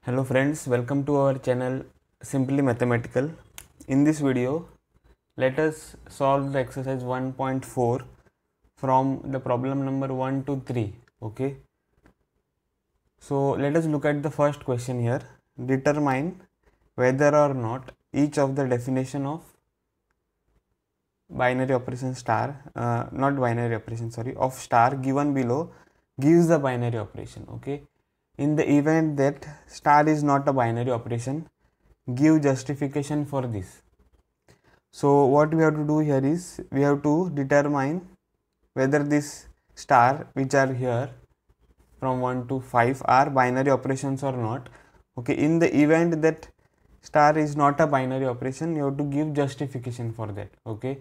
Hello friends, welcome to our channel Simply Mathematical. In this video, let us solve the exercise 1.4 from the problem number 1 to 3. Okay. So let us look at the first question here. Determine whether or not each of the definition of binary operation star, not binary operation, sorry, of star given below gives the binary operation. Okay. In the event that star is not a binary operation, give justification for this. So what we have to do here is we have to determine whether this star which are here from 1 to 5 are binary operations or not. Okay, in the event that star is not a binary operation, you have to give justification for that. Okay,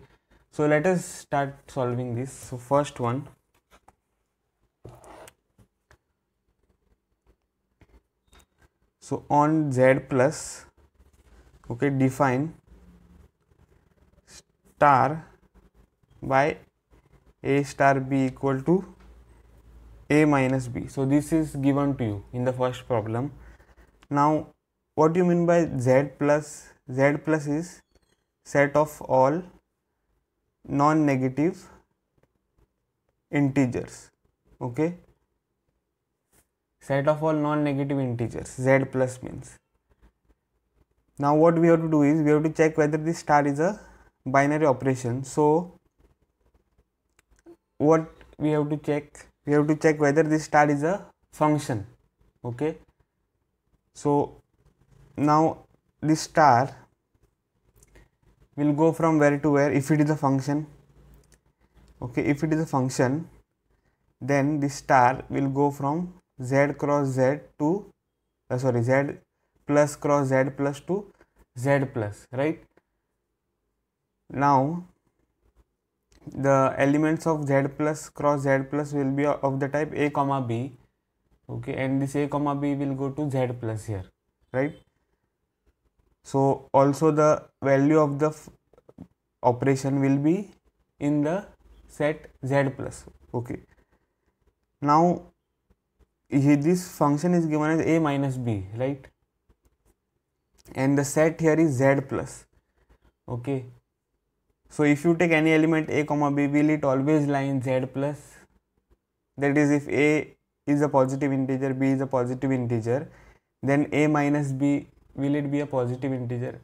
so let us start solving this. So first one, so on Z plus, okay, define star by a star b equal to a minus b. So this is given to you in the first problem. Now what do you mean by z plus? Z plus is set of all non-negative integers. Okay, set of all non-negative integers, z plus means. Now what we have to do is we have to check whether this star is a binary operation. So what we have to check? We have to check whether this star is a function. Okay, so now this star will go from where to where if it is a function. Okay, if it is a function, then this star will go from z cross z to z plus cross z plus to z plus, right? Now the elements of z plus cross z plus will be of the type a comma b. Okay, and this a comma b will go to z plus here, right? So also the value of the operation will be in the set z plus. Okay, now this function is given as a minus b, right? And the set here is z plus. Okay, so if you take any element a comma b, will it always lie in z plus? That is, if a is a positive integer, b is a positive integer, then a minus b, will it be a positive integer?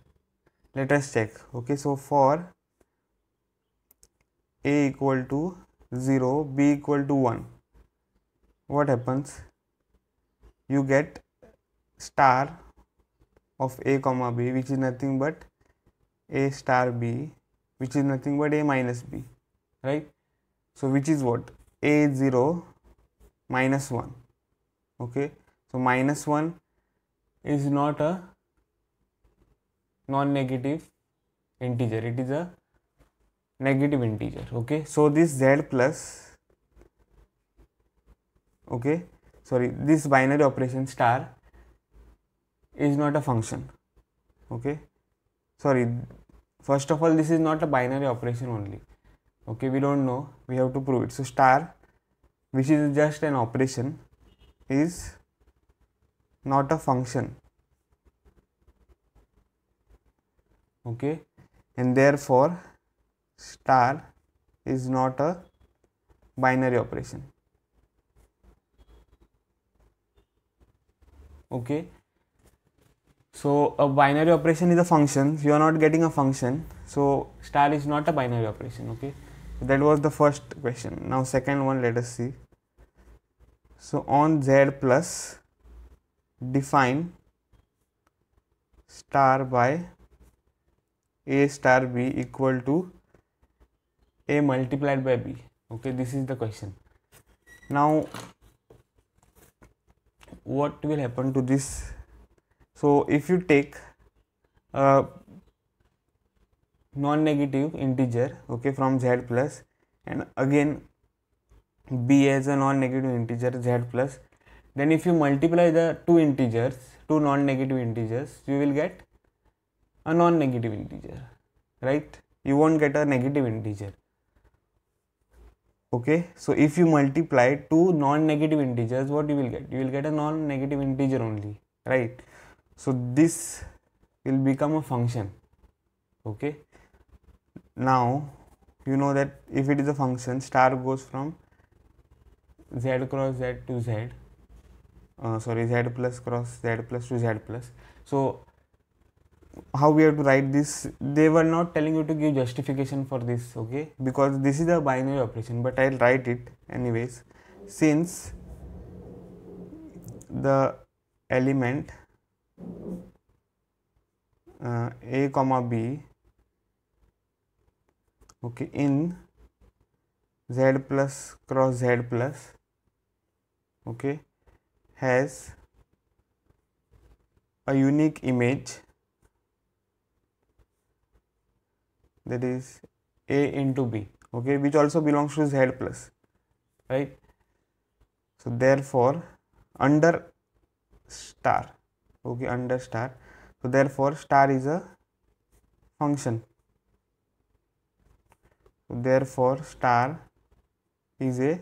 Let us check. Okay, so for a equal to 0, b equal to 1, what happens? You get star of a comma b, which is nothing but a star b, which is nothing but a minus b, right? So which is what? A 0 minus 1. Okay, so minus 1 is not a non-negative integer, it is a negative integer. Okay, so this z plus, okay, sorry, this binary operation star is not a function. Okay, sorry, first of all, this is not a binary operation only. Okay, we don't know, we have to prove it. So star, which is just an operation, is not a function. Okay, and therefore star is not a binary operation. Okay, so a binary operation is a function. If you are not getting a function, so star is not a binary operation. Okay, so that was the first question. Now second one, let us see. So on z plus, define star by a star b equal to a multiplied by b. Okay, this is the question. Now what will happen to this? So if you take a non-negative integer, okay, from z plus, and again b as a non-negative integer z plus, then if you multiply the two non-negative integers, you will get a non-negative integer, right? You won't get a negative integer. Okay, so if you multiply two non-negative integers, what you will get? You will get a non-negative integer only, right? So this will become a function. Okay, now you know that if it is a function, star goes from z cross z to z, z plus cross z plus to z plus. So how we have to write this? They were not telling you to give justification for this, okay, because this is a binary operation, but I'll write it anyways. Since the element a comma b, okay, in z plus cross z plus, okay, has a unique image, that is a into b, okay, which also belongs to z plus, right? So therefore under star, okay, under star, so therefore star is a function, so therefore star is a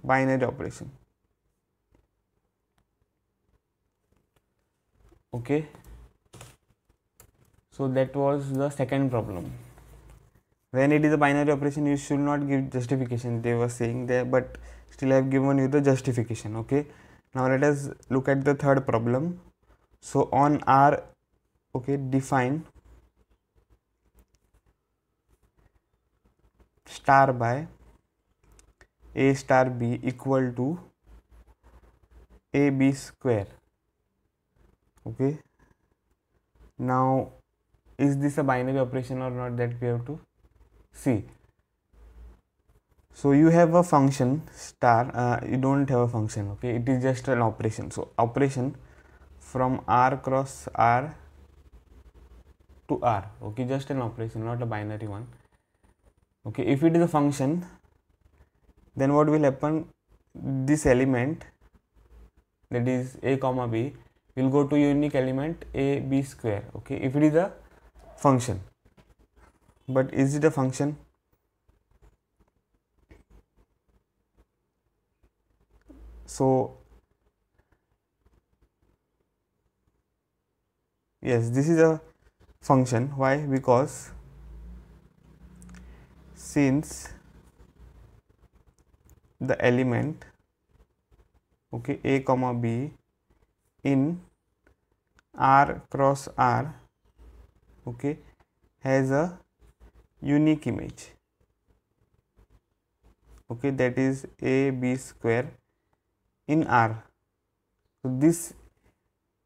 binary operation. Okay, so that was the second problem. When it is a binary operation, you should not give justification, they were saying there, but still I have given you the justification. Okay, now let us look at the third problem. So on R, okay, define star by a star b equal to ab square. Okay, now is this a binary operation or not, that we have to see. So you have a function star, you don't have a function, okay, it is just an operation. So operation from r cross r to r, okay, just an operation, not a binary one. Okay, if it is a function, then what will happen, this element, that is a comma b, will go to unique element a b square, okay, if it is a function. But is it a function? So yes, this is a function. Why? Because since the element, okay, a comma b in r cross r, okay, has a unique image, okay, that is a b square in r. So this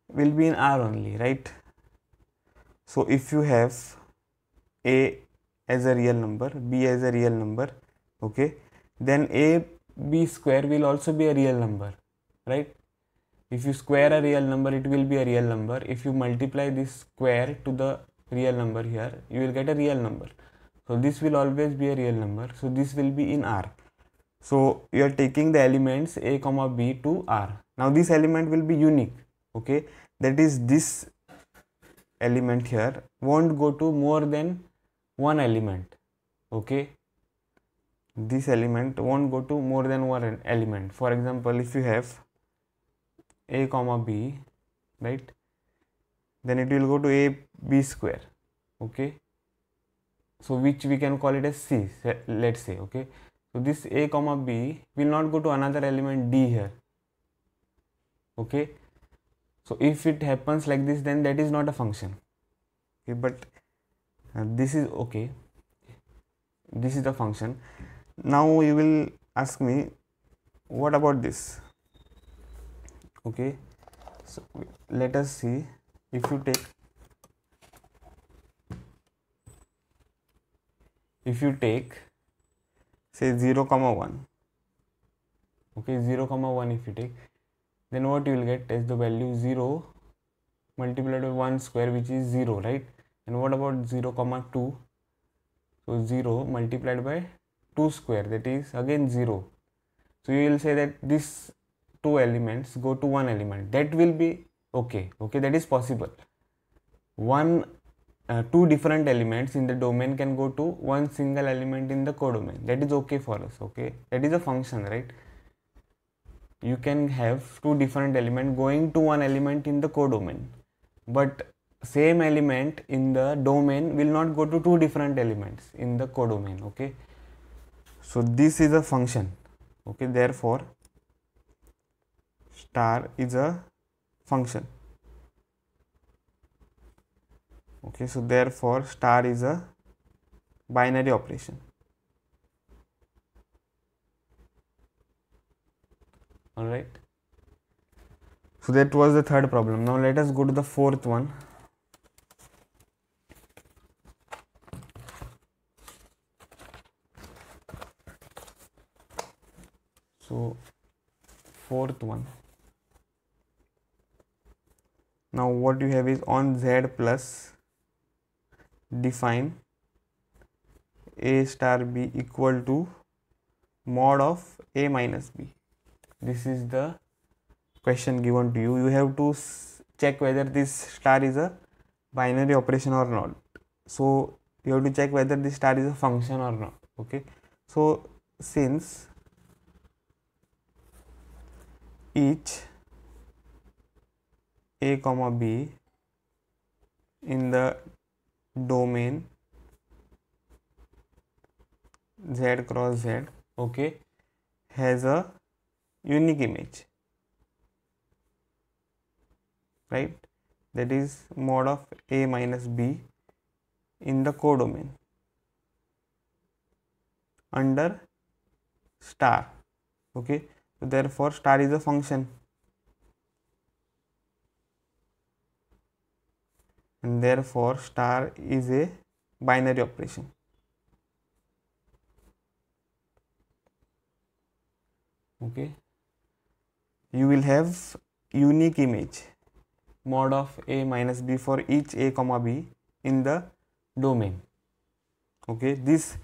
will be in r only, right? So if you have a as a real number, b as a real number, okay, then a b square will also be a real number, right? If you square a real number, it will be a real number. If you multiply this square to the real number here, you will get a real number. So this will always be a real number. So this will be in R. So you are taking the elements a comma b to R. Now this element will be unique, okay, that is this element here won't go to more than one element, okay, this element won't go to more than one element. For example, if you have a comma b, right, then it will go to a b square, okay, so which we can call it as c, let's say, okay. So this a comma b will not go to another element d here, okay. So if it happens like this, then that is not a function, okay, but this is okay, this is the function. Now you will ask me, what about this? Okay, so let us see. If you take say 0 comma 1, okay, 0 comma 1, if you take, then what you will get is the value 0 multiplied by 1 square, which is 0, right? And what about 0 comma 2? So 0 multiplied by 2 square, that is again 0. So you will say that these two elements go to one element, that will be okay, that is possible. Two different elements in the domain can go to one single element in the codomain, that is okay for us, okay, that is a function, right? you can have two different elements going to one element in the codomain, but same element in the domain will not go to two different elements in the codomain. Okay, so this is a function. Okay, therefore star is a function. Okay, so therefore star is a binary operation. All right, so that was the third problem. Now let us go to the fourth one. So fourth one, now what you have is on Z plus define A star B equal to mod of A minus B. This is the question given to you. You have to check whether this star is a binary operation or not. So you have to check whether this star is a function or not. Okay, so since each A comma B in the domain Z cross Z, okay, has a unique image, right? That is mod of A minus B in the codomain under star. Okay, so therefore star is a function, and therefore star is a binary operation. Okay, you will have unique image mod of A minus B for each A comma B in the domain. Okay, this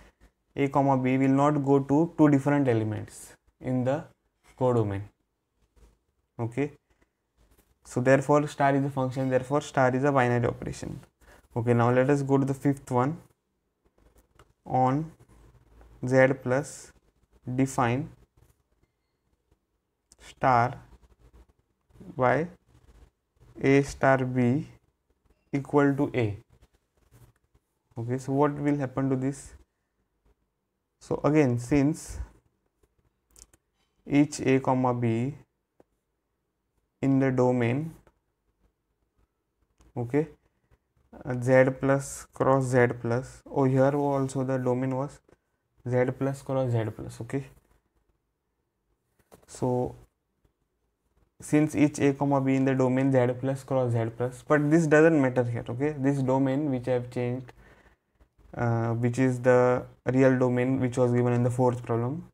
A comma B will not go to two different elements in the codomain. Okay, so therefore star is a function, therefore star is a binary operation. Okay, now let us go to the fifth one. On Z plus define star by A star B equal to A. Okay, so what will happen to this? So again, since each A comma B in the domain, okay, Z plus cross Z plus, oh here also the domain was Z plus cross Z plus. Okay, so since each A comma B in the domain Z plus cross Z plus, but this doesn't matter here. Okay, this domain which I have changed, which is the real domain which was given in the fourth problem,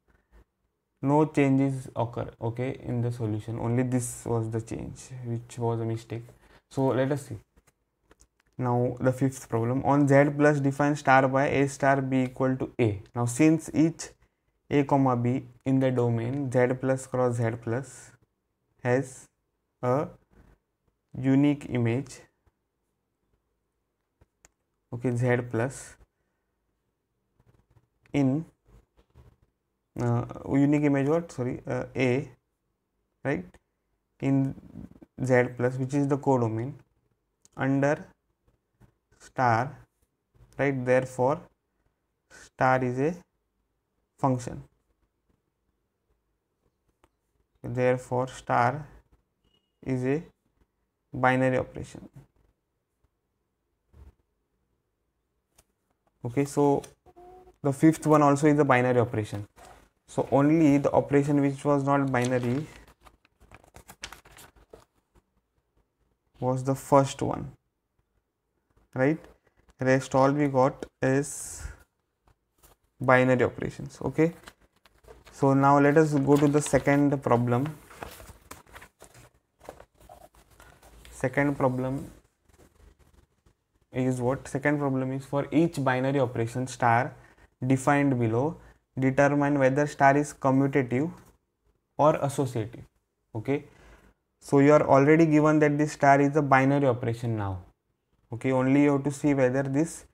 no changes occur, okay, in the solution. Only this was the change, which was a mistake. So let us see. Now the fifth problem, on Z plus define star by A star B equal to A. Now since each A comma B in the domain Z plus cross Z plus has a unique image, okay, Z plus in unique image what, sorry, A, right, in Z plus, which is the codomain, under star, right, therefore star is a function, therefore star is a binary operation. Okay, so the fifth one also is a binary operation. So only the operation which was not binary was the first one, right? Rest all we got is binary operations. Okay, so now let us go to the second problem. Second problem is what? Second problem is for each binary operation star defined below, determine whether star is commutative or associative. Okay, so you are already given that this star is a binary operation now. Okay, only you have to see whether these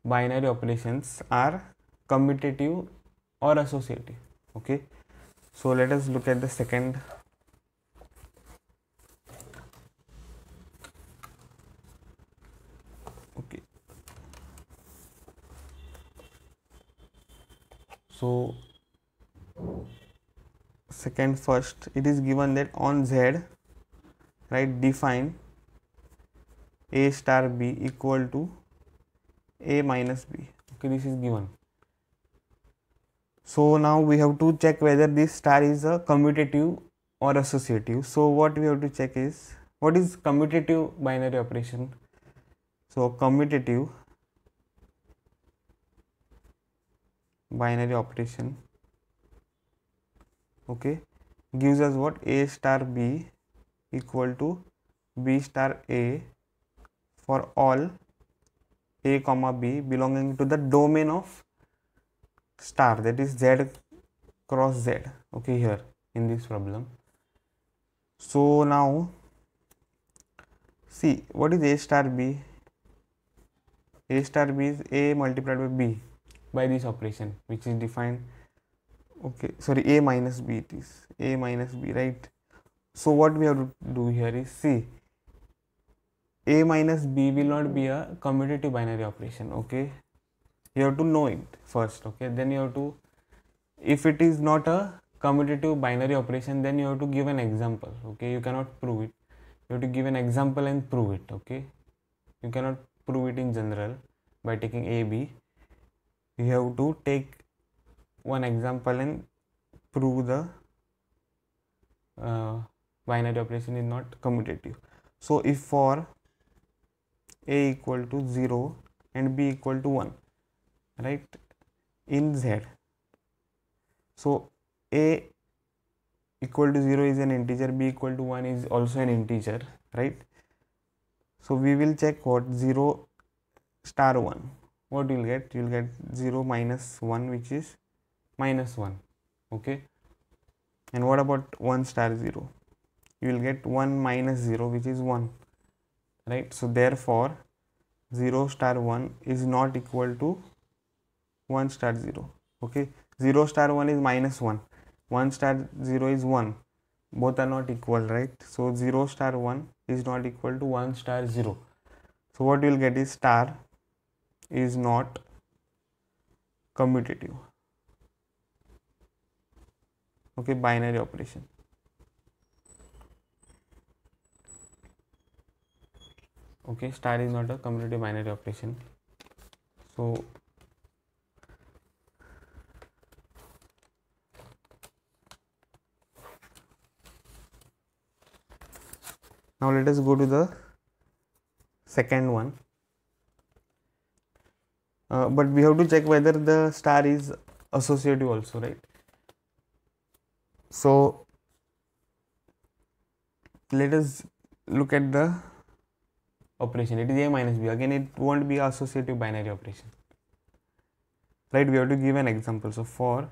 binary operations are commutative or associative. Okay, so let us look at the second So second, first it is given that on Z, right, define A star B equal to A minus B. Okay, this is given. So now we have to check whether this star is a commutative or associative. So what we have to check is, what is commutative binary operation? So commutative binary operation, okay, gives us what? A star B equal to B star A for all A comma B belonging to the domain of star, that is Z cross Z, okay, here in this problem. So now see, what is A star B? A star B is A multiplied by B by this operation which is defined, okay, sorry, A minus B, it is A minus B, right? So what we have to do here is, see, A minus B will not be a commutative binary operation, okay, you have to know it first, okay, then you have to, if it is not a commutative binary operation, then you have to give an example, okay, you cannot prove it, you have to give an example and prove it, okay, you cannot prove it in general by taking A, B, you have to take one example and prove the binary operation is not commutative. So if for A equal to 0 and B equal to 1, right, in Z, so A equal to 0 is an integer, B equal to 1 is also an integer, right? So we will check what 0 star 1, what you will get? You will get 0 minus 1, which is minus 1, okay, and what about 1 star 0? You will get 1 minus 0, which is 1, right? So therefore 0 star 1 is not equal to 1 star 0, okay, 0 star 1 is minus 1, 1 star 0 is 1, both are not equal, right? So 0 star 1 is not equal to 1 star 0. So what you will get is star is not commutative, okay, binary operation. Okay, star is not a commutative binary operation. So now let us go to the second one, but we have to check whether the star is associative also, right? So let us look at the operation. It is A minus B, again it won't be associative binary operation, right? We have to give an example. So for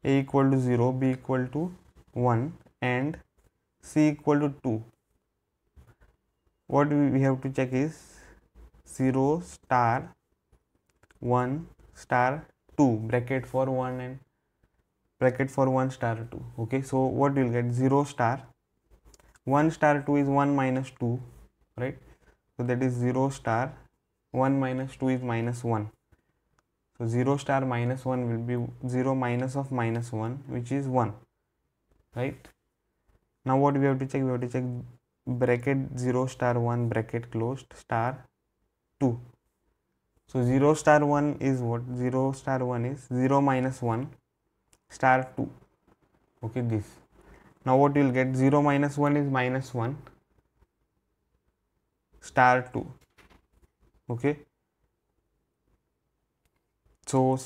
A equal to 0, B equal to 1 and C equal to 2, what we have to check is 0 star 1 star 2 bracket for 1 and bracket for 1 star 2, okay. So what you will get? 0 star 1 star 2 is 1 minus 2, right? So that is 0 star 1 minus 2 is minus 1. So 0 star minus 1 will be 0 minus of minus 1, which is 1, right? Now what we have to check? We have to check bracket 0 star 1 bracket closed star 2. So 0 star 1 is what? 0 star 1 is 0 minus 1 star 2, okay, this. Now what you will get? 0 minus 1 is minus 1 star 2, okay. So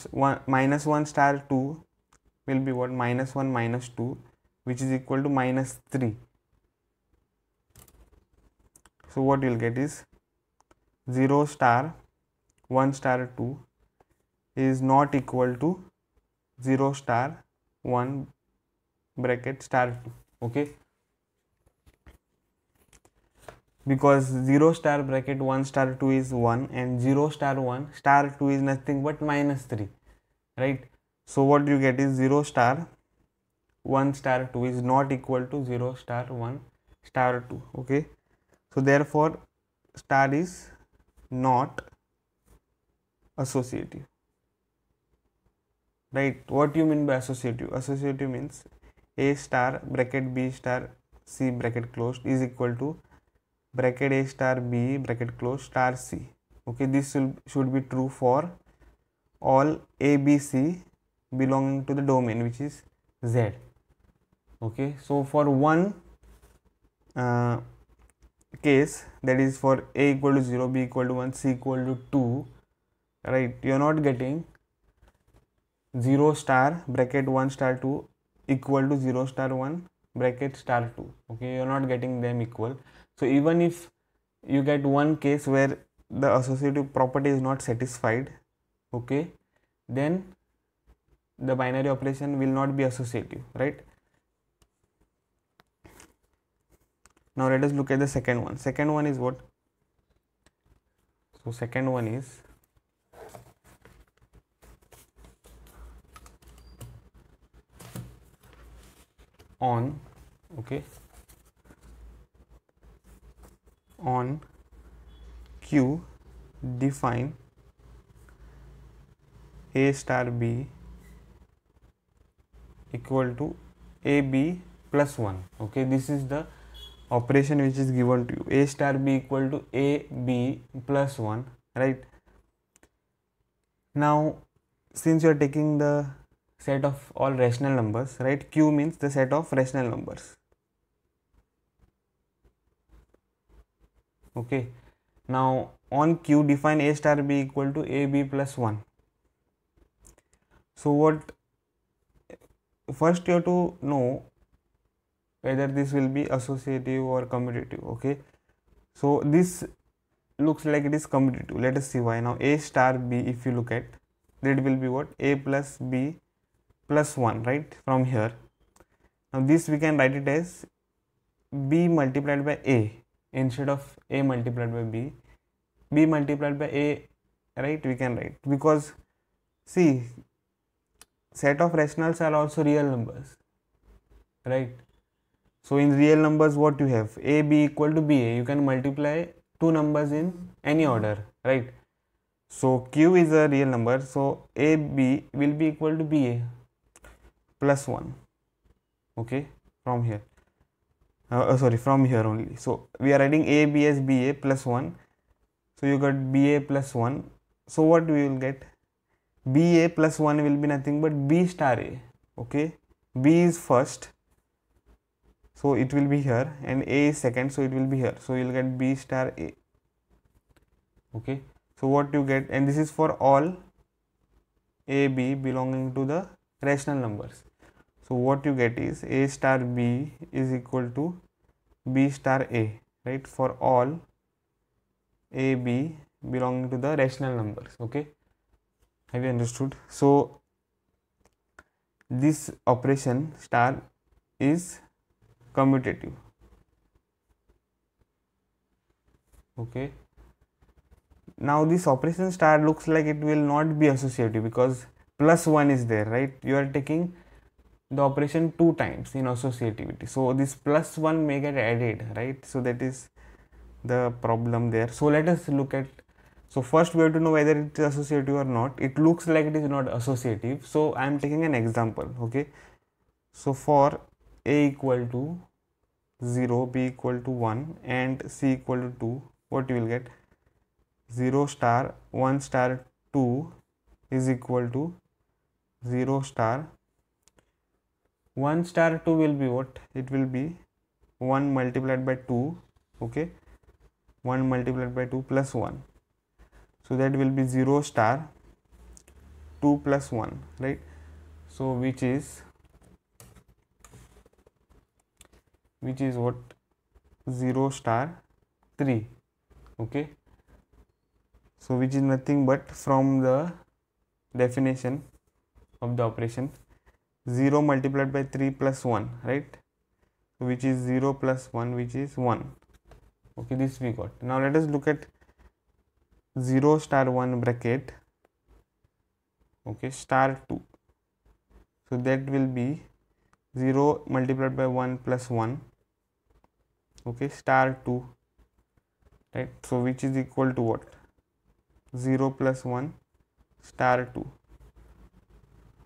minus 1 star 2 will be what? Minus 1 minus 2, which is equal to minus 3. So what you will get is 0 star 1 star 2 is not equal to 0 star 1 bracket star 2, okay, because 0 star bracket 1 star 2 is 1 and 0 star 1 star 2 is nothing but minus 3, right? So what you get is 0 star 1 star 2 is not equal to 0 star 1 star 2, okay. So therefore star is not associative, right? What you mean by associative? Associative means a star bracket b star c bracket closed is equal to bracket a star b bracket closed star c. Okay, this should be true for all a b c belonging to the domain which is z. Okay, so for one case, that is for a equal to 0, b equal to 1, c equal to 2, right, you are not getting 0 star bracket 1 star 2 equal to 0 star 1 bracket star 2. Okay, you are not getting them equal. So even if you get one case where the associative property is not satisfied, okay, then the binary operation will not be associative, right? Now let us look at the second one. Second one is what? So second one is on, okay, on Q define a star b equal to ab plus 1. Okay, this is the operation which is given to you, a star b equal to ab plus 1, right? Now since you are taking the set of all rational numbers, right, Q means the set of rational numbers. Okay, now on Q define a star b equal to ab plus 1. So what, first you have to know whether this will be associative or commutative. Okay, so this looks like it is commutative. Let us see why. Now a star b, if you look at, that will be what, a plus b plus 1, right, from here. Now this we can write it as b multiplied by a instead of a multiplied by b. B multiplied by a, right, we can write, because see, set of rationals are also real numbers, right? So in real numbers what you have, a b equal to b a, you can multiply two numbers in any order, right? So Q is a real number, so a b will be equal to b a plus 1. Okay, from here, sorry, from here only. So we are writing a b as b a plus 1. So you got b a plus 1. So what we will get, b a plus 1 will be nothing but b star a. Okay, b is first, so it will be here, and a is second, so it will be here. So you will get b star a. Okay, so what you get, and this is for all a b belonging to the rational numbers. So what you get is a star b is equal to b star a, right, for all a b belonging to the rational numbers. Okay, have you understood? So this operation star is commutative. Okay, now this operation star looks like it will not be associative because plus 1 is there, right? You are taking the operation 2 times in associativity, so this plus 1 may get added, right? So that is the problem there. So let us look at, so first we have to know whether it is associative or not. It looks like it is not associative, so I am taking an example. Okay, so for a equal to 0, b equal to 1 and c equal to 2, what you will get, 0 star 1 star 2 is equal to 0 star 1 star 2 will be what, it will be 1 multiplied by 2. Okay, 1 multiplied by 2 plus 1, so that will be 0 star 2 plus 1, right? So which is what, 0 star 3. Okay, so which is nothing but, from the definition of the operation, 0 multiplied by 3 plus 1, right? So which is 0 plus 1, which is 1. Okay, this we got. Now let us look at 0 star 1 bracket, okay, star 2. So that will be 0 multiplied by 1 plus 1, okay, star 2, right? So which is equal to what, 0 plus 1 star 2.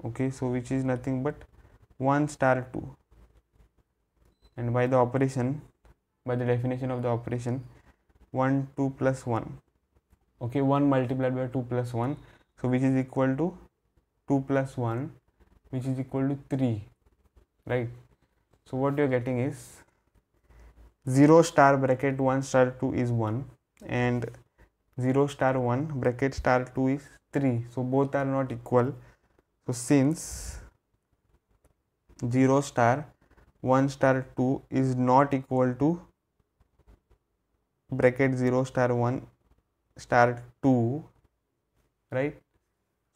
okay, so which is nothing but 1 star 2, and by the operation, by the definition of the operation, 1 2 plus 1, okay, 1 multiplied by 2 plus 1, so which is equal to 2 plus 1, which is equal to 3, right? So what you are getting is 0 star bracket 1 star 2 is 1, and 0 star 1 bracket star 2 is 3, so both are not equal. So since 0 star 1 star 2 is not equal to bracket 0 star 1 star 2, right?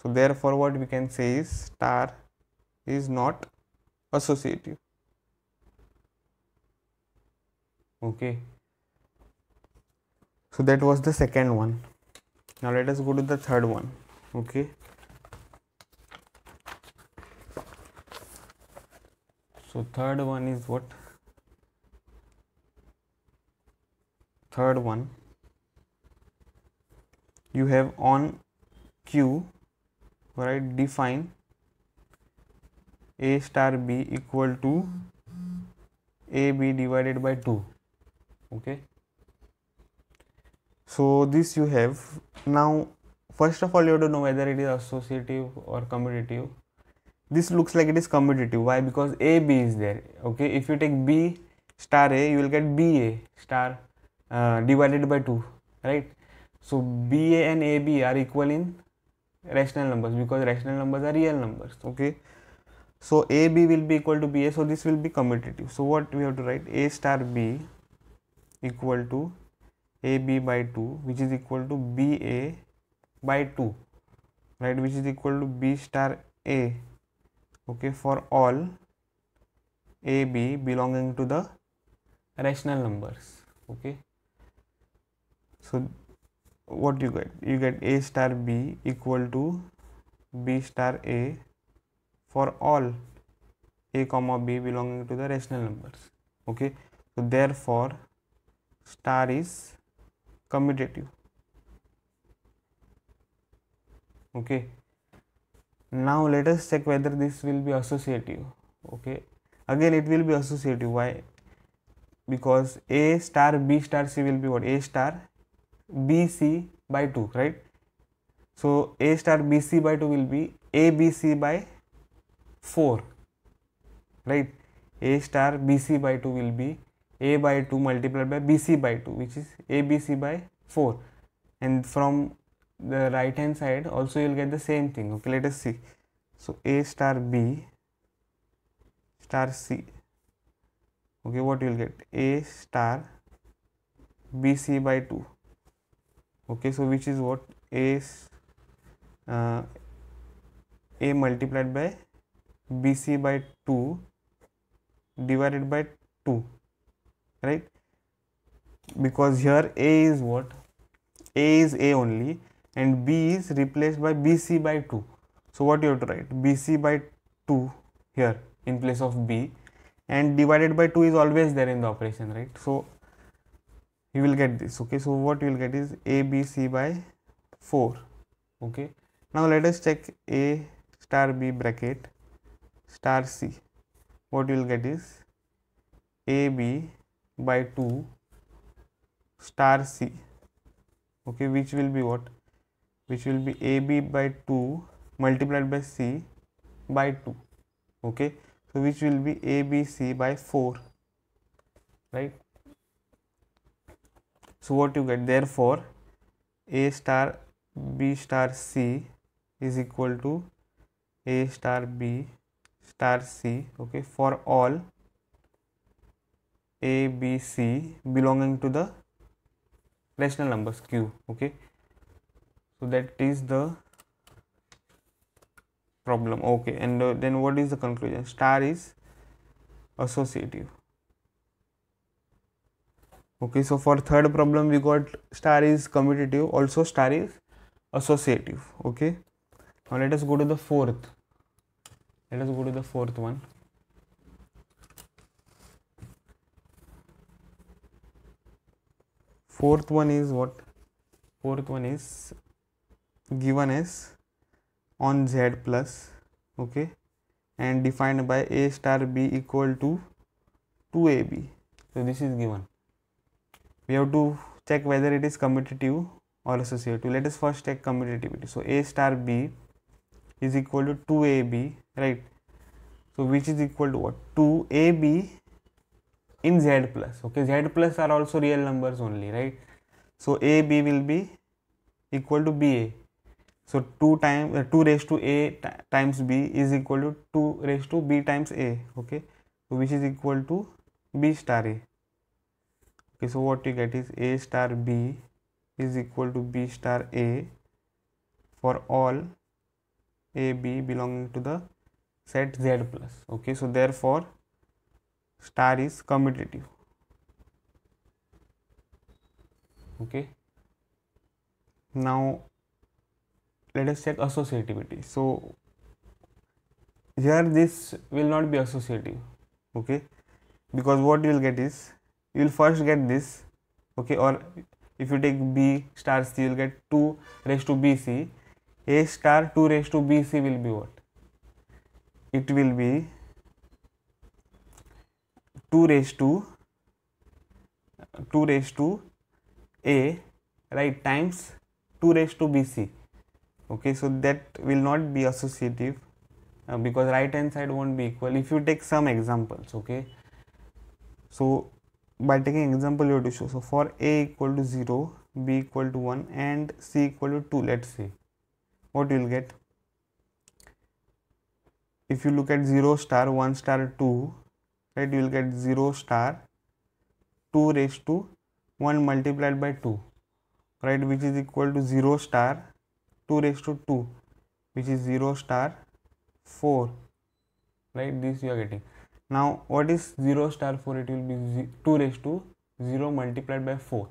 So therefore what we can say is star is not associative. Okay, so that was the second one. Now let us go to the third one. Okay, so third one is what? Third one, you have on Q, right, define A star B equal to AB divided by 2. Okay, so this you have. Now first of all you have to know whether it is associative or commutative. This looks like it is commutative. Why? Because AB is there. Okay, if you take B star A, you will get BA star divided by 2, right? So BA and AB are equal in rational numbers, because rational numbers are real numbers. Okay, so AB will be equal to BA, so this will be commutative. So what we have to write? A star B equal to AB by 2, which is equal to BA by 2, right, which is equal to B star A, okay, for all AB belonging to the rational numbers. Okay, so what you get? You get A star B equal to B star A for all A comma B belonging to the rational numbers. Okay, so therefore star is commutative. Okay, now let us check whether this will be associative. Okay, again it will be associative. Why? Because A star B star C will be what? A star B C by 2, right? So A star B C by 2 will be A B C by 4, right? A star B C by 2 will be A by 2 multiplied by B C by 2, which is A B C by 4, and from the right hand side also you will get the same thing. Okay, let us see. So A star B star C, okay, what you will get? A star B C by 2, okay, so which is what? A multiplied by BC by 2 divided by 2, right? Because here A is what? A is A only, and B is replaced by BC by 2. So what you have to write? BC by 2 here in place of B, and divided by 2 is always there in the operation, right? So you will get this. Okay, so what you will get is ABC by 4. Okay, now let us check A star B bracket star C. What you will get is AB by 2 star C, okay, which will be what? Which will be AB by 2 multiplied by C by 2, okay, so which will be ABC by 4, right? So what you get? Therefore A star B star C is equal to A star B star C, okay, for all A B C belonging to the rational numbers Q. Okay, so that is the problem. Okay, and then what is the conclusion? Star is associative. Okay, so for third problem we got star is commutative, also star is associative. Okay, now let us go to the fourth. Let us go to the fourth one. Fourth one is what? Fourth one is given as on Z plus okay, and defined by A star B equal to 2AB. So this is given. We have to check whether it is commutative or associative. Let us first check commutativity. So A star B is equal to 2AB, right? So which is equal to what? 2AB in Z plus. Okay, Z plus are also real numbers only, right? So AB will be equal to BA. So 2 raised to A times B is equal to 2 raised to B times A. Okay, so which is equal to B star A. Okay, so what you get is A star B is equal to B star A for all AB belonging to the set Z plus. Okay, so therefore star is commutative. Okay, now let us check associativity. So here this will not be associative, okay, because what you will get is, you will first get this, okay, or if you take B star C, you will get 2 raised to BC. A star 2 raised to BC will be what? It will be 2 raised to A, right, times 2 raised to BC. Okay, so that will not be associative because right hand side won't be equal. If you take some examples, okay, so by taking example you have to show. So for A equal to 0, B equal to 1 and C equal to 2, let's say, what you will get? If you look at 0 star, 1 star, 2, right, you will get 0 star 2 raised to 1 multiplied by 2, right, which is equal to 0 star 2 raised to 2, which is 0 star 4, right, this you are getting. Now what is 0 star 4? It will be 2 raised to 0 multiplied by 4,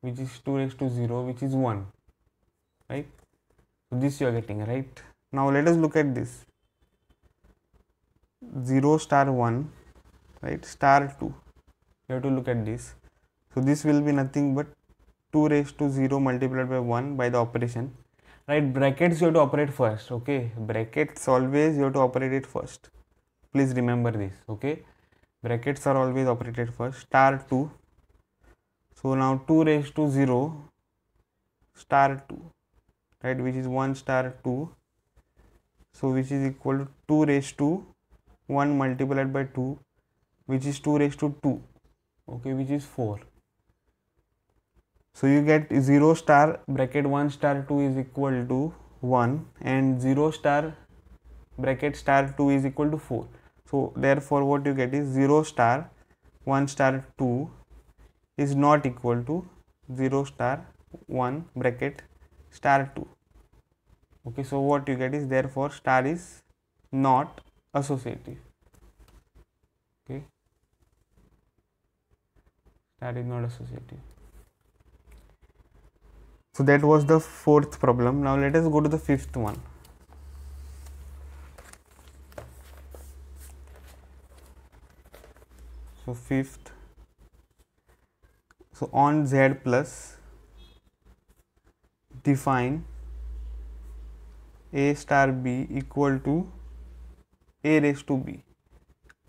which is 2 raised to 0, which is 1, right. So this you are getting, right. Now let us look at this 0 star 1, right, star 2, you have to look at this. So this will be nothing but 2 raised to 0 multiplied by 1 by the operation, right. Brackets you have to operate first, okay, brackets always you have to operate it first, please remember this, okay, brackets are always operated first. Star 2, so now 2 raised to 0 star 2, right, which is 1 star 2, so which is equal to 2 raised to 1 multiplied by 2, which is 2 raised to 2, okay, which is 4. So you get 0 star bracket 1 star 2 is equal to 1 and 0 star bracket star 2 is equal to 4. So therefore what you get is 0 star 1 star 2 is not equal to 0 star 1 bracket star 2. Okay, so what you get is, therefore star is not associative. Okay, star is not associative. So that was the fourth problem. Now let us go to the fifth one. So fifth, so on Z plus define A star B equal to A raised to B.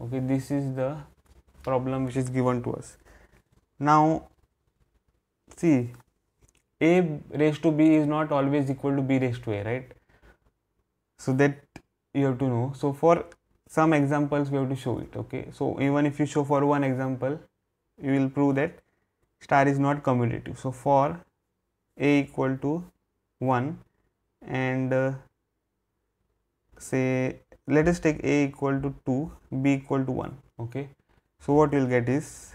Okay, this is the problem which is given to us. Now see, A raised to B is not always equal to B raised to A, right? So that you have to know. So for some examples we have to show it, okay. So even if you show for one example, you will prove that star is not commutative. So for A equal to 1 and say let us take A equal to 2, B equal to 1, okay. So what you will get is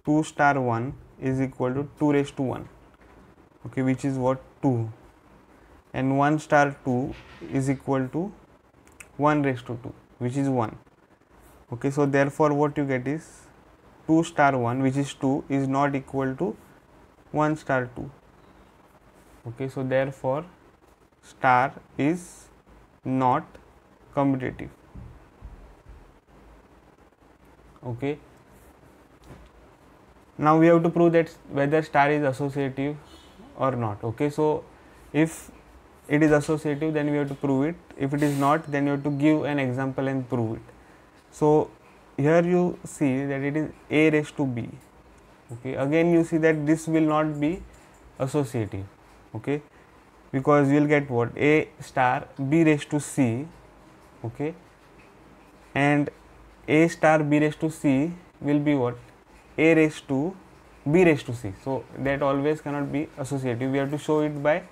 2 star 1 is equal to 2 raised to 1, okay, which is what, 2, and 1 star 2 is equal to 1 raised to 2, which is 1, okay. So therefore what you get is 2 star 1, which is 2, is not equal to 1 star 2, okay. So therefore star is not commutative, okay. Now we have to prove that whether star is associative or not, okay. So if it is associative, then we have to prove it. If it is not, then you have to give an example and prove it. So here you see that it is a raised to b. Okay, again you see that this will not be associative. Okay, because you will get what, a star b raised to c. Okay, and a star b raised to c will be what, a raised to b raised to c. So that always cannot be associative. We have to show it by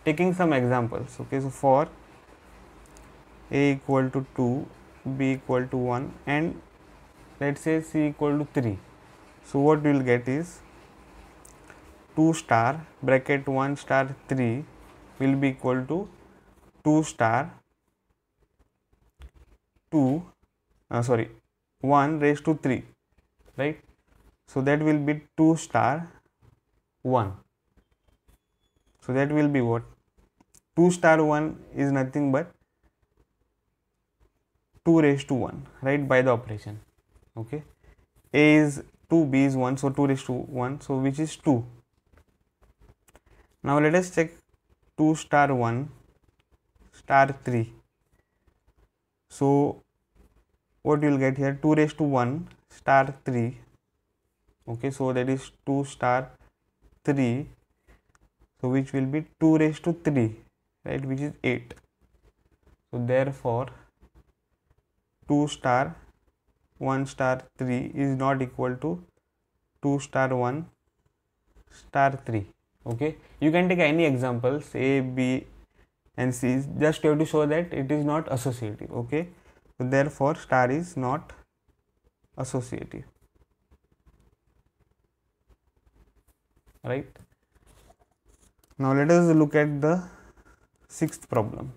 taking some examples. Okay, so for a equal to 2, b equal to 1, and let's say c equal to 3. So what we will get is 2 star bracket 1 star 3 will be equal to 2 star 1 raised to 3, right? So that will be 2 star 1. So that will be what, 2 star 1 is nothing but 2 raised to 1, right, by the operation. Okay, a is 2, b is 1, so 2 raised to 1, so which is 2. Now let us check 2 star 1 star 3. So what you will get here, 2 raised to 1 star 3. Okay, so that is 2 star 3, so which will be 2 raised to 3, right, which is 8. So therefore 2 star 1 star 3 is not equal to 2 star 1 star 3. Okay, you can take any examples a, b and c, just you have to show that it is not associative. Okay, so therefore star is not associative, right? Now let us look at the sixth problem.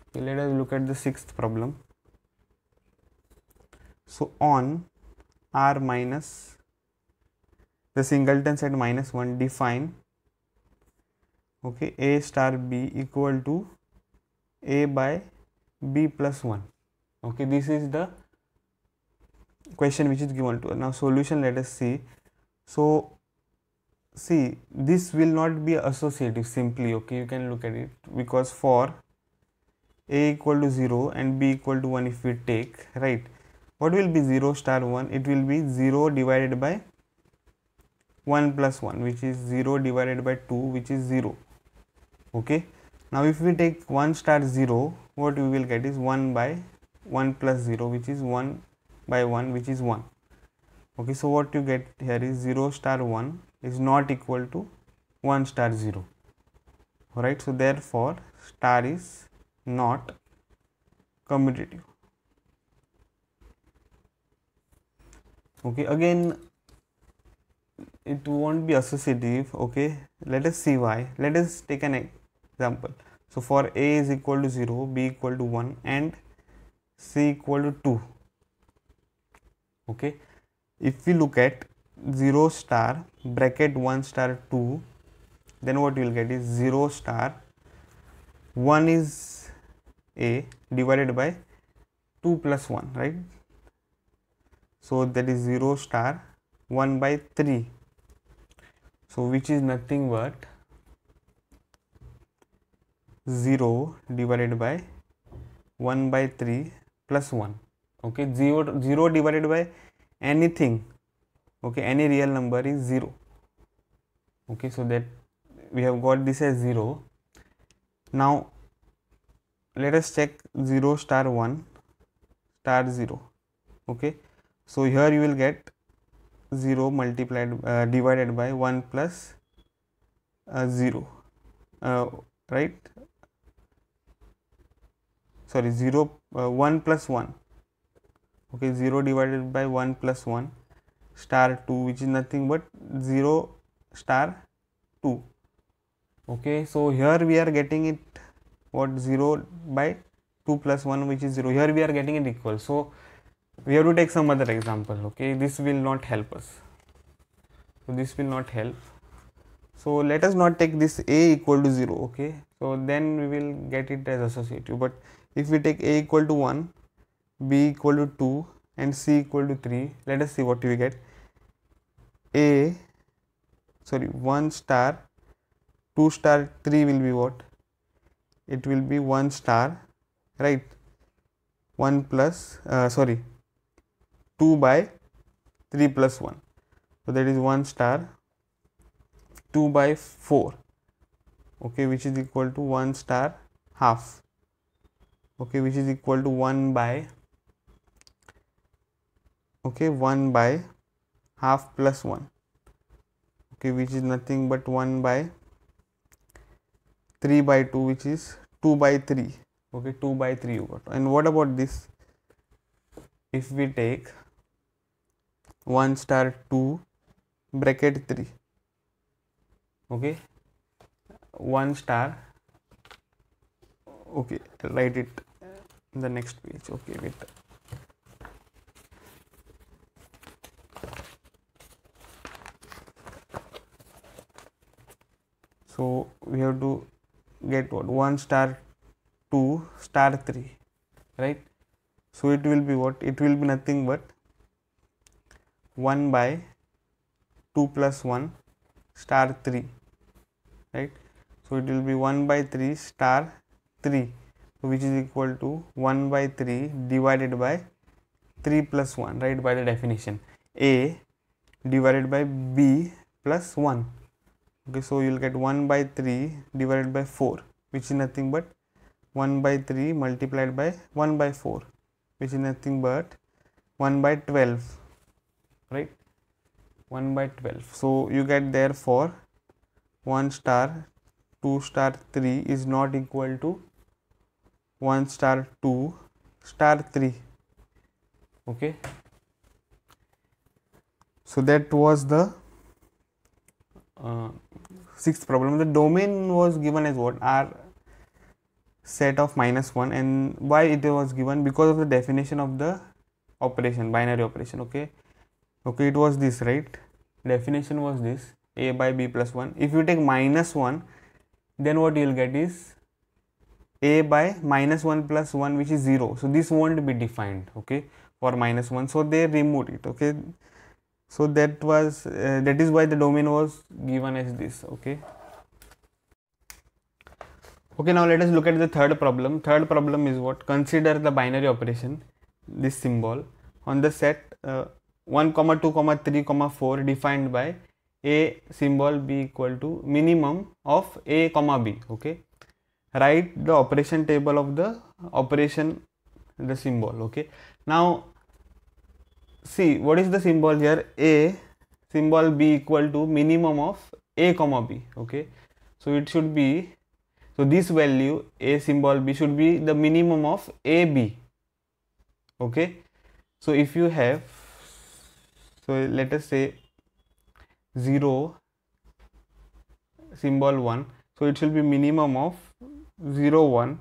Okay, let us look at the sixth problem. So on r minus the singleton set -1, define, okay, a star b equal to a by b plus 1. Okay, this is the question which is given to us. Now solution, let us see. So see, this will not be associative simply. Okay, you can look at it, because for a equal to 0 and b equal to 1, if we take, right, what will be 0 star 1? It will be 0 divided by 1 plus 1, which is 0 divided by 2, which is 0. Okay, now if we take 1 star 0, what we will get is 1 by 1 plus 0, which is 1 by 1, which is 1. Okay, so what you get here is 0 star 1 is not equal to 1 star 0. Alright, so therefore star is not commutative. Okay, again it won't be associative. Okay, let us see why. Let us take an example. So for a is equal to 0, b equal to 1 and c equal to 2. Okay, if we look at 0 star bracket 1 star 2, then what you will get is 0 star 1 is a divided by 2 plus 1, right? So that is 0 star 1 by 3, so which is nothing but 0 divided by 1 by 3 plus 1. Okay, 0 divided by anything, okay, any real number is 0. Okay, so that we have got this as 0. Now let us check 0 star 1 star 0. Okay, so here you will get 0 multiplied divided by 1 plus 0, right, sorry, 0 1 plus 1. Okay, 0 divided by 1 plus 1 star 2, which is nothing but 0 star 2. Okay, so here we are getting it what, 0 by 2 plus 1, which is 0. Here we are getting it equal, so we have to take some other example. Okay, this will not help us, so this will not help. So let us not take this a equal to 0. Okay, so then we will get it as associative. But if we take a equal to 1, b equal to 2 and c equal to 3, let us see what we get. 1 star 2 star 3 will be what, it will be 1 star, right? 1 plus 2 by 3 plus 1, so that is 1 star 2 by 4, okay, which is equal to 1 star half, okay, which is equal to 1 by, okay, 1 by half plus 1, okay, which is nothing but 1 by 3 by 2, which is 2 by 3, okay, 2 by 3 you got. And what about this? If we take 1 star 2 bracket 3, okay, 1 star, okay, write it in the next page, okay, wait. So we have to get what? 1 star 2 star 3, right? So it will be what? It will be nothing but 1 by 2 plus 1 star 3, right? So it will be 1 by 3 star 3, which is equal to 1 by 3 divided by 3 plus 1, right? By the definition, A divided by B plus 1. Okay, so you will get 1 by 3 divided by 4, which is nothing but 1 by 3 multiplied by 1 by 4, which is nothing but 1 by 12, right? 1 by 12. So you get therefore 1 star 2 star 3 is not equal to 1 star 2 star 3, okay. So that was the sixth problem. The domain was given as what? R set of -1, and why it was given? Because of the definition of the operation, binary operation, okay. Okay, it was this, right? Definition was this, A by B plus 1. If you take -1, then what you will get is A by -1 plus 1, which is 0. So this won't be defined, okay, for -1. So they removed it, okay. So that was that is why the domain was given as this, okay. Okay, now let us look at the third problem. Third problem is what? Consider the binary operation, this symbol, on the set 1, 2, 3, 4 defined by A symbol B equal to minimum of A, B, okay. Write the operation table of the operation, the symbol, okay. Now see, what is the symbol here? A symbol B equal to minimum of A, B, okay. So it should be, so this value A symbol B should be the minimum of AB, okay. So if you have, so let us say 0 symbol 1, so it should be minimum of 0, 1,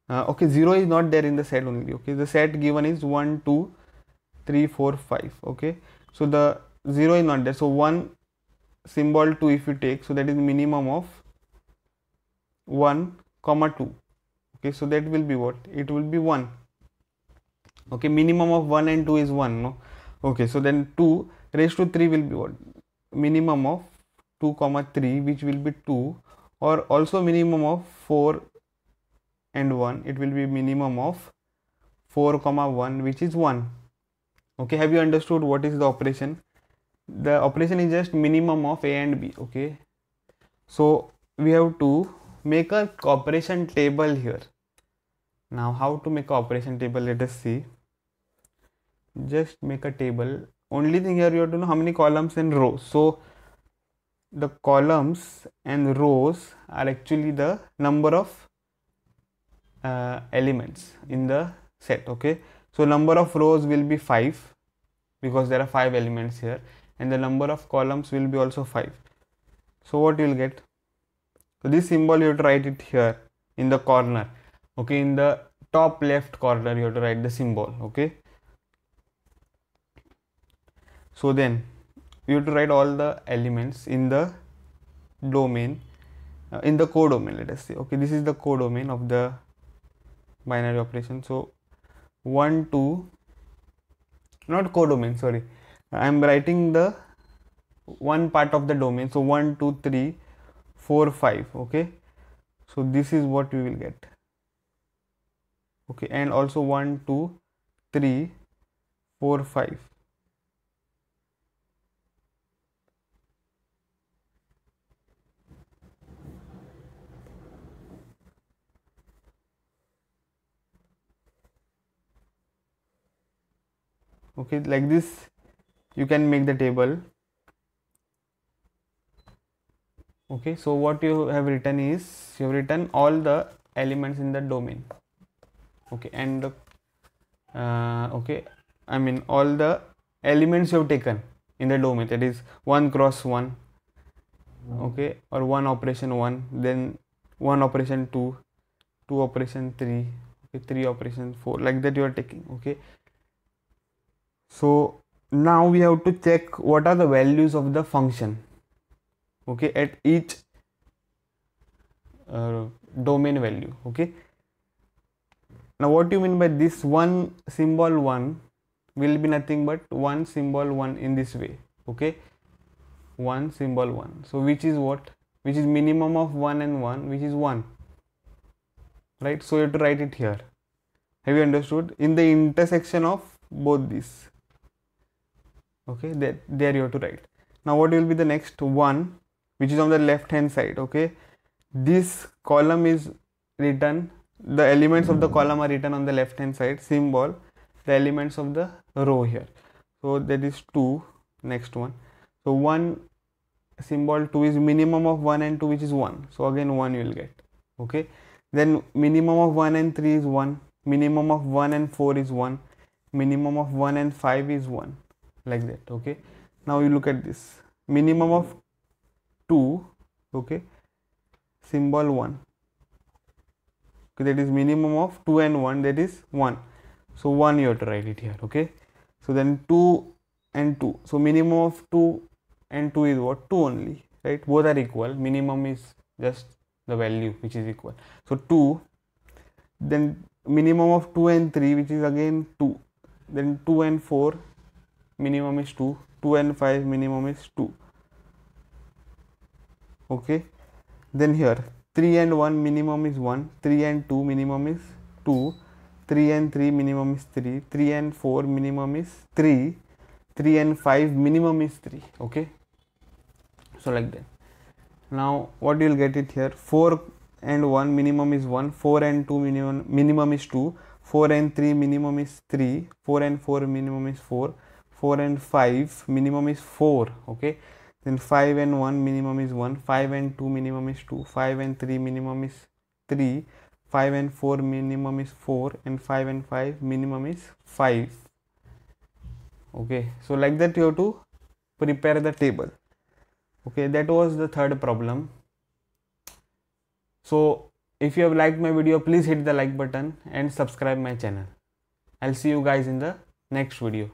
okay. 0 is not there in the set only, okay. The set given is 1, 2, 3, 4, 5, okay. So the 0 is not there, so 1 symbol 2 if you take, so that is minimum of 1, 2, okay. So that will be what? It will be 1, okay. Minimum of 1 and 2 is 1, no, okay. So then 2 raised to 3 will be what? Minimum of 2, 3, which will be 2, or also minimum of 4 and 1, it will be minimum of 4, 1, which is 1, okay. Have you understood what is the operation? The operation is just minimum of A and B, okay. So we have to make a operation table here. Now how to make a operation table? Let us see. Just make a table. Only thing here you have to know how many columns and rows. So the columns and rows are actually the number of elements in the set, okay. So number of rows will be 5 because there are 5 elements here, and the number of columns will be also 5. So what you will get? So this symbol you have to write it here in the corner, okay. In the top left corner you have to write the symbol, okay. So then you have to write all the elements in the domain, in the codomain, let us say, okay. This is the codomain of the binary operation. So 1, 2, not codomain, sorry, I am writing the one part of the domain. So 1, 2, 3, 4, 5, okay. So this is what we will get. Okay, and also 1 2 3 4 5. Okay, like this you can make the table. Okay, so what you have written is, you have written all the elements in the domain. Okay, and okay, I mean all the elements you have taken in the domain, that is 1 cross 1, okay, or 1 operation 1, then 1 operation 2, 2 operation 3, okay, 3 operation 4, like that you are taking. Okay, so now we have to check what are the values of the function, okay, at each domain value. Okay, now what you mean by this one symbol 1 will be nothing but one symbol 1 in this way. Okay, one symbol 1, so which is what, which is minimum of 1 and 1, which is 1, right? So you have to write it here. Have you understood? In the intersection of both these. Okay, that there you have to write. Now what will be the next one, which is on the left hand side? Okay, this column is written, the elements of the column are written on the left hand side, symbol the elements of the row here. So that is 2, next one. So 1 symbol 2 is minimum of 1 and 2, which is 1, so again 1 you will get. Okay, then minimum of 1 and 3 is 1, minimum of 1 and 4 is 1, minimum of 1 and 5 is 1, like that. Okay, now you look at this, minimum of 2, okay, symbol 1, okay, that is minimum of 2 and 1, that is 1, so 1 you have to write it here. Okay, so then 2 and 2, so minimum of 2 and 2 is what, 2 only, right? Both are equal, minimum is just the value which is equal, so 2. Then minimum of 2 and 3, which is again 2, then 2 and 4 minimum is 2, 2 and 5 minimum is 2. Okay, then here 3 and 1 minimum is 1, 3 and 2 minimum is 2, 3 and 3 minimum is 3, 3 and 4 minimum is 3, 3 and 5 minimum is 3. Okay, so like that. Now what you will get it here, 4 and 1 minimum is 1, 4 and 2 minimum is 2, 4 and 3 minimum is 3, 4 and 4 minimum is 4, 4 and 5 minimum is 4. Okay, then 5 and 1 minimum is 1, 5 and 2 minimum is 2, 5 and 3 minimum is 3, 5 and 4 minimum is 4, and 5 and 5 minimum is 5. Okay, so like that you have to prepare the table. Okay, that was the third problem. So if you have liked my video, please hit the like button and subscribe my channel. I'll see you guys in the next video.